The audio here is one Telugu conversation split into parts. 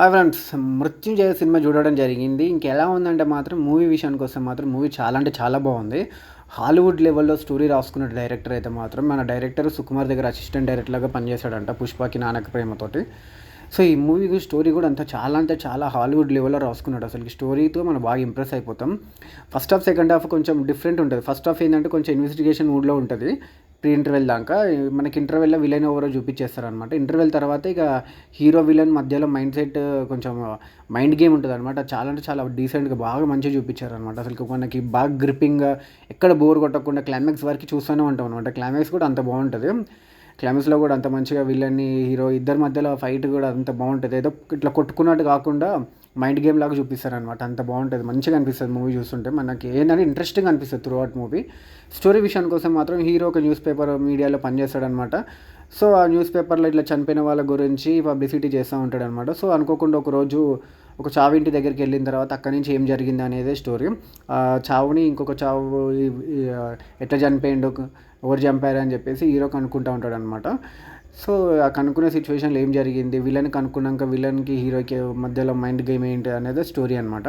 హాయ్ ఫ్రెండ్స్, 'మృత్యుంజయ' సినిమా చూడడం జరిగింది. ఇంకెలా ఉందంటే మాత్రం మూవీ విషయానికి వస్తే మాత్రం మూవీ చాలా అంటే చాలా బాగుంది. హాలీవుడ్ లెవెల్‌లో స్టోరీ రాసుకున్న డైరెక్టర్ అయితే మాత్రం మన డైరెక్టర్ సుకుమార్ దగ్గర అసిస్టెంట్ డైరెక్టర్‌లాగా పనిచేశాడంట 'పుష్పకి', 'నాన్నకు ప్రేమతోటి'. సో, ఈ మూవీ స్టోరీ కూడా అంతా చాలా అంటే చాలా హాలీవుడ్ లెవెల్‌లో రాసుకున్నాడు. అసలుకి స్టోరీతో మనం బాగా ఇంప్రెస్ అయిపోతాం. ఫస్ట్ హాఫ్, సెకండ్ హాఫ్ కొంచెం డిఫరెంట్ ఉంటది. ఫస్ట్ హాఫ్ ఏందంటే కొంచెం ఇన్వెస్టిగేషన్ మూడ్‌లో ఉంటది. ప్రీ ఇంటర్వెల్ దాకా మనకి ఇంటర్వెల్‌లో విలన్ ఎవరో చూపించేస్తారనమాట. ఇంటర్వెల్ తర్వాత ఇక హీరో, విలన్ మధ్యలో మైండ్ సెట్ కొంచెం మైండ్ గేమ్ ఉంటదనమాట. చాలా అంటే చాలా డీసెంట్‌గా బాగా మంచిగా చూపించారనమాట. అసలుకి మనకి బాగా గ్రిప్పింగ్‌గా ఎక్కడ బోర్ కొట్టకుండా క్లైమాక్స్ వరకు చూస్తూనే ఉంటాం అనమాట. క్లైమాక్స్ కూడా అంత బాగుంటది. క్లైమాక్స్‌లో కూడా అంత మంచిగా విలన్ని, హీరో ఇద్దరి మధ్యలో ఫైట్ కూడా అంత బాగుంటది. ఏదో ఇట్లా కొట్టుకున్నట్టు కాకుండా మైండ్ గేమ్ లాగా చూపిస్తారనమాట. అంత బాగుంటది. మంచిగా అనిపిస్తది మూవీ చూస్తుంటే. మనకి ఏందంటే ఇంట్రెస్టింగ్ అనిపిస్తది త్రూ అవుట్ మూవీ. స్టోరీ విషయానికి వస్తే మాత్రం హీరో ఒక న్యూస్ పేపర్ మీడియాలో పనిచేస్తాడనమాట. సో, ఆ న్యూస్ పేపర్‌లో ఇట్లా చనిపోయిన వాళ్ళ గురించి పబ్లిసిటీ చేస్తూ ఉంటాడనమాట. సో, అనుకోకుండా ఒకరోజు ఒక చావింటి దగ్గరికి వెళ్ళిన తర్వాత అక్కడి నుంచి ఏం జరిగింది అనేదే స్టోరీ. చావుని ఇంకొక చావు ఈ ఈ ఎట్లా చనిపోయిండు, ఎవరు చంపారు అని చెప్పేసి హీరో కనుక్కుంటూ ఉంటాడనమాట. సో, ఆ కనుక్కునే సిచ్యువేషన్‌లో ఏం జరిగింది, విలన్ కనుక్కున్నాక విలన్‌కి, హీరోకి మధ్యలో మైండ్ గేమ్ ఏంటి అనేది స్టోరీ అనమాట.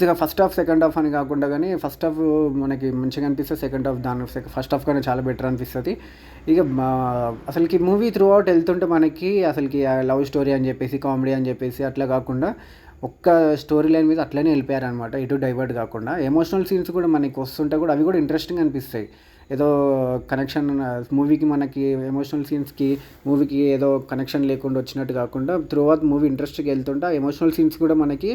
ఇక ఫస్ట్ హాఫ్, సెకండ్ హాఫ్ అని కాకుండా కానీ ఫస్ట్ హాఫ్ మనకి మంచిగా అనిపిస్తది. సెకండ్ హాఫ్ ఫస్ట్ హాఫ్ కన్నా చాలా బెటర్ అనిపిస్తది. ఇక అసలుకి మూవీ త్రూ అవుట్ వెళ్తుంటే మనకి అసలుకి లవ్ స్టోరీ అని చెప్పేసి, కామెడీ అని చెప్పేసి అట్లా కాకుండా ఒక్క స్టోరీ లైన్ మీద అట్లనే వెళ్ళిపోయారనమాట. ఎటు డైవర్ట్ కాకుండా. ఎమోషనల్ సీన్స్ కూడా మనకి వస్తుంటే కూడా అవి కూడా ఇంట్రెస్టింగ్ అనిపిస్తాయి. ఏదో కనెక్షన్ మూవీకి మనకి ఎమోషనల్ సీన్స్‌కి, మూవీకి ఏదో కనెక్షన్ లేకుండా వచ్చినట్టు కాకుండా త్రూ అవుట్ మూవీ ఇంట్రెస్ట్‌గా వెళ్తుంటే ఎమోషనల్ సీన్స్ కూడా మనకి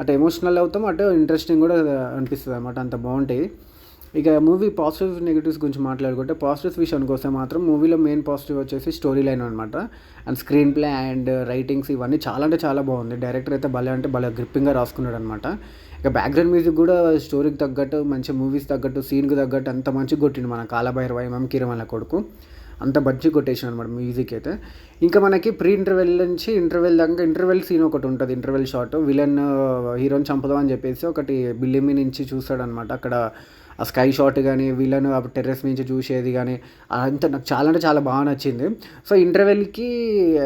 అటు ఎమోషనల్ అవుతాం, అటు ఇంట్రెస్టింగ్ కూడా అనిపిస్తుంది అనమాట. అంత బాగుంటాయి. ఇక మూవీ పాజిటివ్స్, నెగిటివ్స్ గురించి మాట్లాడుకుంటే పాజిటివ్స్ విషయానికి వస్తే మాత్రం మూవీలో మెయిన్ పాజిటివ్ వచ్చేసి స్టోరీ లైన్ అనమాట. And screen play and writings ఇవన్నీ చాలా అంటే చాలా బాగుంది. డైరెక్టర్ అయితే భలే అంటే భలే గ్రిప్పింగ్‌గా రాసుకున్నాడు అనమాట. ఇక బ్యాక్గ్రౌండ్ మ్యూజిక్ కూడా స్టోరీకి తగ్గట్టు, మంచి మూవీస్ తగ్గట్టు, సీన్‌కి తగ్గట్టు అంత మంచిగా కొట్టిండు మన కాలభైరవ ఎంఎం కీరవాణి కొడుకు. అంత మంచిగా కొట్టేసాడు అనమాట మ్యూజిక్ అయితే. ఇంకా మనకి ప్రీ ఇంటర్వెల్ నుంచి ఇంటర్వెల్ దాకా ఇంటర్వెల్ సీన్ ఒకటి ఉంటుంది. ఇంటర్వెల్ షాట్ విలన్ హీరోని చంపుదాం అని చెప్పేసి ఒకటి బిల్డింగ్ మీద నుంచి చూస్తాడనమాట. అక్కడ ఆ స్కై షాట్ కానీ, విలన్ ఆ టెర్రస్ నుంచి చూసేది కానీ అంతా నాకు చాలా అంటే చాలా బాగా నచ్చింది. సో, ఇంటర్వెల్‌కి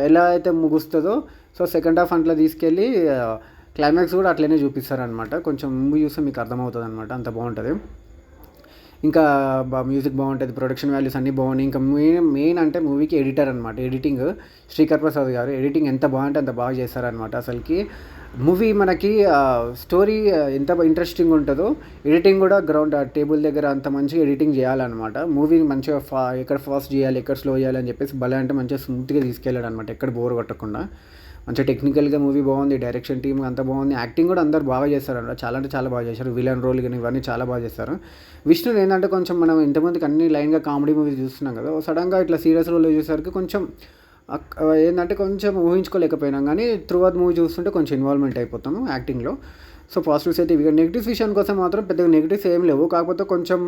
ఎలా అయితే ముగుస్తుందో సో, సెకండ్ హాఫ్ అట్లా తీసుకెళ్ళి క్లైమాక్స్ కూడా అట్లనే చూపిస్తారనమాట. కొంచెం మూవీ చూస్తే మీకు అర్థమవుతుందనమాట. అంత బాగుంటది. ఇంకా మ్యూజిక్ బాగుంటుంది, ప్రొడక్షన్ వాల్యూస్ అన్నీ బాగున్నాయి. ఇంకా మెయిన్ అంటే మూవీకి ఎడిటర్ అనమాట. ఎడిటింగ్ శ్రీకర్ ప్రసాద్ గారు ఎడిటింగ్ ఎంత బాగుంటే అంత బాగా చేస్తారనమాట. అసలుకి మూవీ మనకి స్టోరీ ఎంత ఇంట్రెస్టింగ్ ఉంటుందో ఎడిటింగ్ కూడా గ్రౌండ్ టేబుల్ దగ్గర అంత మంచిగా ఎడిటింగ్ చేయాలన్నమాట. మూవీని మంచిగా ఎక్కడ ఫాస్ట్ చేయాలి, ఎక్కడ స్లో చేయాలి అని చెప్పేసి భలే అంటే మంచిగా స్మూత్గా తీసుకెళ్ళాడు అనమాట. ఎక్కడ బోర్ కొట్టకుండా మంచిగా టెక్నికల్గా మూవీ బాగుంది. డైరెక్షన్ టీమ్ అంతా బాగుంది. యాక్టింగ్ కూడా అందరు బాగా చేస్తారు అన్నమాట. చాలా అంటే చాలా బాగా చేశారు. విలన్ రోల్ కానీ ఇవన్నీ చాలా బాగా చేస్తారు. విష్ణుని ఏంటంటే కొంచెం మనం ఇంతమందికి అన్ని లైన్గా కామెడీ మూవీస్ చూస్తున్నాం కదా, సడన్గా ఇట్లా సీరియస్ రోల్ చూసేసరికి కొంచెం ఏంటంటే కొంచెం ఊహించుకోలేకపోయినాం. కానీ త్రూ అవుట్ మూవీ చూస్తుంటే కొంచెం ఇన్వాల్వ్మెంట్ అయిపోతాము యాక్టింగ్లో. సో, పాజిటివ్స్ అయితే ఇవి. నెగిటివ్స్ విషయానికి వస్తే మాత్రం పెద్దగా నెగిటివ్స్ ఏం లేవు. కాకపోతే కొంచెం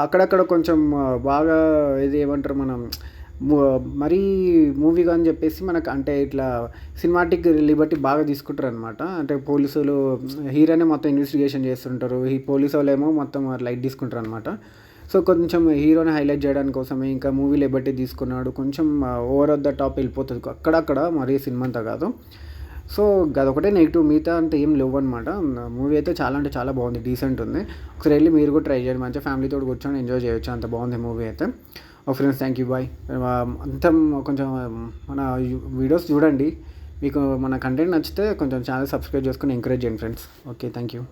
అక్కడక్కడ కొంచెం బాగా ఇది ఏమంటారు మనం మరీ మూవీ అని చెప్పేసి మనకు అంటే ఇట్లా సినిమాటిక్ లిబర్టీ బాగా తీసుకుంటారనమాట. అంటే పోలీసులు హీరోనే మొత్తం ఇన్వెస్టిగేషన్ చేస్తుంటారు, ఈ పోలీసు వాళ్ళేమో మొత్తం లైట్ తీసుకుంటారు అనమాట. సో, కొంచెం హీరోని హైలైట్ చేయడానికి కోసమే ఇంకా మూవీ లిబర్టీ తీసుకున్నాడు. కొంచెం ఓవర్ ద టాప్ వెళ్ళిపోతుంది అక్కడక్కడ, మరీ సినిమా అంతా కాదు. సో, అదొకటే నెగిటివ్, మిగతా అంటే ఏం లేవు అనమాట. మూవీ అయితే చాలా అంటే చాలా బాగుంది, డీసెంట్ ఉంది. ఒకసారి వెళ్ళి మీరు కూడా ట్రై చేయండి. మంచిగా ఫ్యామిలీతో కూర్చొని ఎంజాయ్ చేయొచ్చు, అంత బాగుంది మూవీ అయితే. ఓ ఫ్రెండ్స్, థ్యాంక్ యూ, బాయ్. అంతా కొంచెం మన వీడియోస్ చూడండి. మీకు మన కంటెంట్ నచ్చితే కొంచెం ఛానల్ సబ్స్క్రైబ్ చేసుకొని ఎంకరేజ్ చేయండి ఫ్రెండ్స్. Okay, thank you.